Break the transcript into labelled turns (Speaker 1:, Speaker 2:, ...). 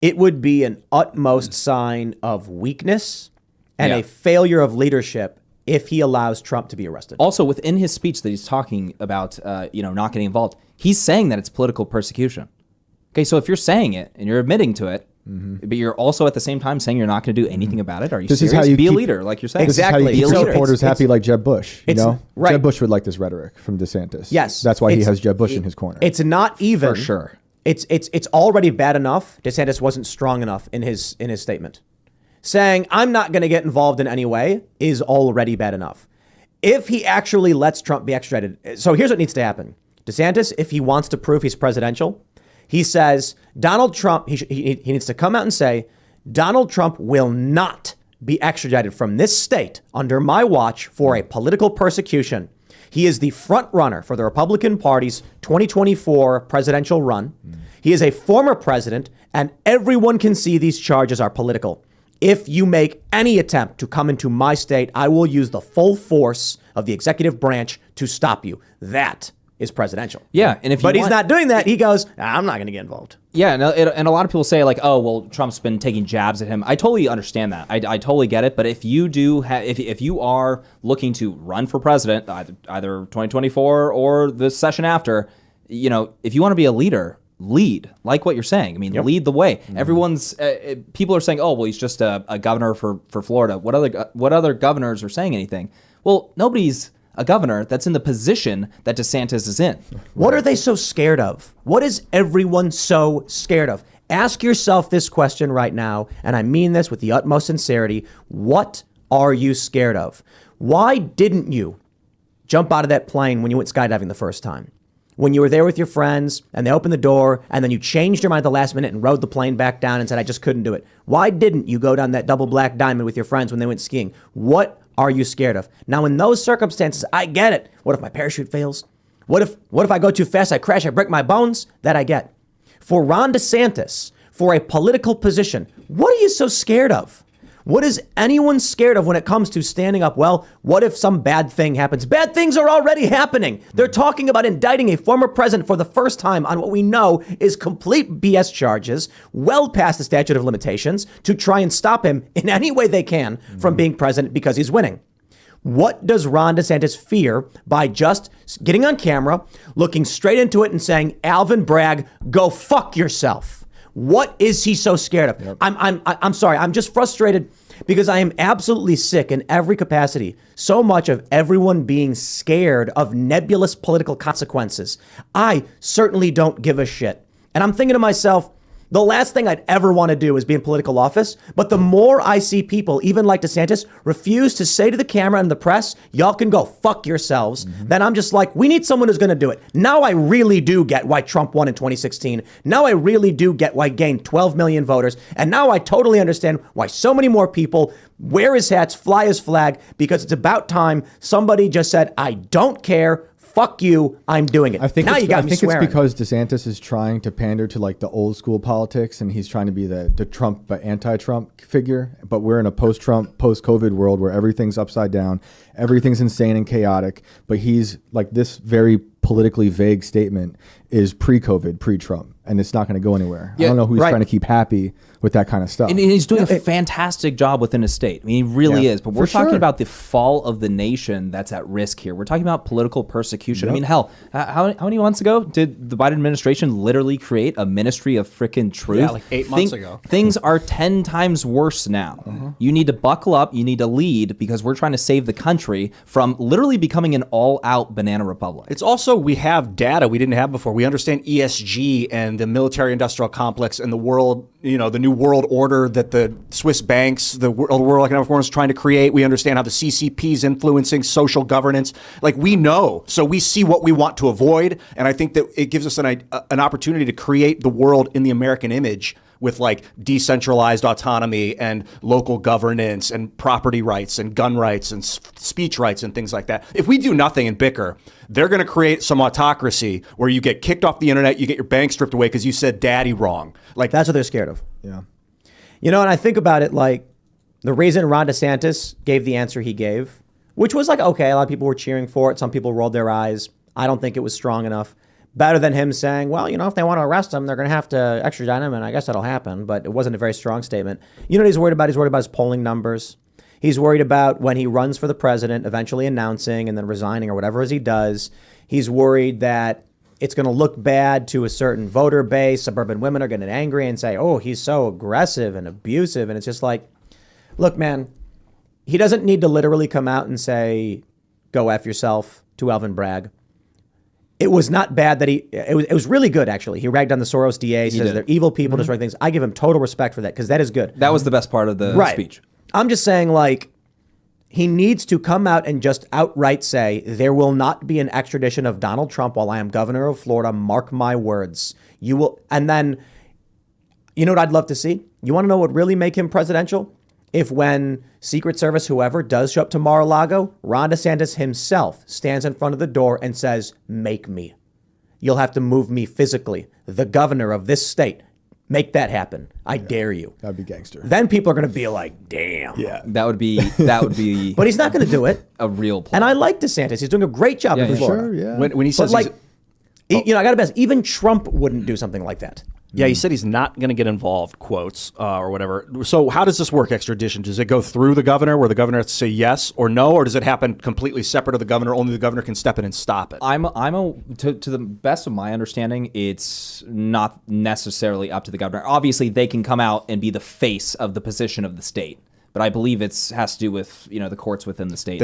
Speaker 1: it would be an utmost sign of weakness and a failure of leadership if he allows Trump to be arrested.
Speaker 2: Also, within his speech that he's talking about, not getting involved, he's saying that it's political persecution. Okay, so if you're saying it and you're admitting to it, but you're also at the same time saying you're not going to do anything about it, are you serious? Be a leader, like you're saying.
Speaker 1: Exactly.
Speaker 3: This is how you keep supporters happy, like Jeb Bush.
Speaker 1: Right.
Speaker 3: Jeb Bush would like this rhetoric from DeSantis.
Speaker 1: Yes,
Speaker 3: that's why he has Jeb Bush in his corner.
Speaker 1: It's not even
Speaker 2: for sure.
Speaker 1: It's already bad enough. DeSantis wasn't strong enough in his statement. Saying I'm not going to get involved in any way is already bad enough. If he actually lets Trump be extradited, so here's what needs to happen. DeSantis, if he wants to prove he's presidential, he says Donald Trump, he needs to come out and say, Donald Trump will not be extradited from this state under my watch for a political persecution. He is the front runner for the Republican Party's 2024 presidential run. He is a former president, and everyone can see these charges are political. If you make any attempt to come into my state, I will use the full force of the executive branch to stop you. That is presidential.
Speaker 2: Yeah, and
Speaker 1: he's not doing that. He goes, I'm not going to get involved.
Speaker 2: Yeah, and a lot of people say like, oh, well, Trump's been taking jabs at him. I totally understand that. I totally get it. But if you do if you are looking to run for president, either 2024 or the session after, if you want to be a leader, lead, like what you're saying. I mean, lead the way. Everyone's people are saying, oh, well, he's just a governor for Florida. What other governors are saying anything? Well, nobody's a governor that's in the position that DeSantis is in.
Speaker 1: What are they so scared of? What is everyone so scared of? Ask yourself this question right now, and I mean this with the utmost sincerity. What are you scared of? Why didn't you jump out of that plane when you went skydiving the first time? When you were there with your friends and they opened the door and then you changed your mind at the last minute and rode the plane back down and said, I just couldn't do it. Why didn't you go down that double black diamond with your friends when they went skiing? What are you scared of? Now, in those circumstances, I get it. What if my parachute fails? What if I go too fast, I crash, I break my bones? That I get. For Ron DeSantis, for a political position, what are you so scared of? What is anyone scared of when it comes to standing up? Well, what if some bad thing happens? Bad things are already happening. They're talking about indicting a former president for the first time on what we know is complete BS charges, well past the statute of limitations, to try and stop him in any way they can from being president because he's winning. What does Ron DeSantis fear by just getting on camera, looking straight into it and saying, Alvin Bragg, go fuck yourself? What is he so scared of? Yep. I'm sorry. I'm just frustrated because I am absolutely sick in every capacity. So much of everyone being scared of nebulous political consequences. I certainly don't give a shit. And I'm thinking to myself, the last thing I'd ever want to do is be in political office. But the more I see people, even like DeSantis, refuse to say to the camera and the press, y'all can go fuck yourselves, then I'm just like, we need someone who's going to do it. Now I really do get why Trump won in 2016. Now I really do get why he gained 12 million voters. And now I totally understand why so many more people wear his hats, fly his flag, because it's about time somebody just said, I don't care. Fuck you, I'm doing it.
Speaker 3: I think it's because DeSantis is trying to pander to like the old school politics and he's trying to be the Trump but anti-Trump figure. But we're in a post-Trump, post-COVID world where everything's upside down. Everything's insane and chaotic. But he's like, this very politically vague statement is pre-COVID, pre-Trump. And it's not going to go anywhere. I don't know who he's trying to keep happy with that kind of stuff.
Speaker 2: And he's doing a fantastic job within his state. I mean, he really is. But we're talking about the fall of the nation that's at risk here. We're talking about political persecution. I mean, hell, how many months ago did the Biden administration literally create a ministry of frickin' truth?
Speaker 4: Yeah, like 8 months ago.
Speaker 2: Things are 10 times worse now. You need to buckle up. You need to lead because we're trying to save the country from literally becoming an all-out banana republic.
Speaker 4: It's also, we have data we didn't have before. We understand ESG and the military-industrial complex and the world, the new world order that the Swiss banks, the World Economic Forum is trying to create. We understand how the CCP is influencing social governance. Like, we know, so we see what we want to avoid. And I think that it gives us an opportunity to create the world in the American image with like decentralized autonomy and local governance and property rights and gun rights and speech rights and things like that. If we do nothing and bicker, they're going to create some autocracy where you get kicked off the internet, you get your bank stripped away because you said daddy wrong. Like,
Speaker 1: that's what they're scared of.
Speaker 3: Yeah.
Speaker 1: And I think about it like the reason Ron DeSantis gave the answer he gave, which was like, okay, a lot of people were cheering for it. Some people rolled their eyes. I don't think it was strong enough. Better than him saying, well, if they want to arrest him, they're going to have to extradite him, and I guess that'll happen. But it wasn't a very strong statement. You know what he's worried about? He's worried about his polling numbers. He's worried about when he runs for the president, eventually announcing and then resigning or whatever as he does. He's worried that it's going to look bad to a certain voter base. Suburban women are going to get angry and say, oh, he's so aggressive and abusive. And it's just like, look, man, he doesn't need to literally come out and say, go F yourself to Alvin Bragg. It was not bad that it was really good, actually. He ragged on the Soros DA, says they're evil people, destroying things. I give him total respect for that because that is good.
Speaker 2: That was the best part of the speech.
Speaker 1: I'm just saying, like, he needs to come out and just outright say, there will not be an extradition of Donald Trump while I am governor of Florida. Mark my words. You will. And then, you know what I'd love to see? You want to know what really make him presidential? If when Secret Service, whoever, does show up to Mar-a-Lago, Ron DeSantis himself stands in front of the door and says, make me. You'll have to move me physically. The governor of this state. Make that happen. I dare you.
Speaker 3: That'd be gangster.
Speaker 1: Then people are going to be like, damn.
Speaker 3: Yeah.
Speaker 2: That would be
Speaker 1: But he's not going to do it.
Speaker 2: a real play.
Speaker 1: And I like DeSantis. He's doing a great job in Florida.
Speaker 3: Sure, yeah.
Speaker 4: When he says,
Speaker 1: But like, I got to be honest, even Trump wouldn't do something like that.
Speaker 4: yeah, he said he's not going to get involved, quotes, or whatever. So how does this work, extradition? Does it go through the governor where the governor has to say yes or no, or does it happen completely separate of the governor? Only the governor can step in and stop it.
Speaker 2: To the best of my understanding, it's not necessarily up to the governor. Obviously, they can come out and be the face of the position of the state. But I believe it has to do with the courts within the state.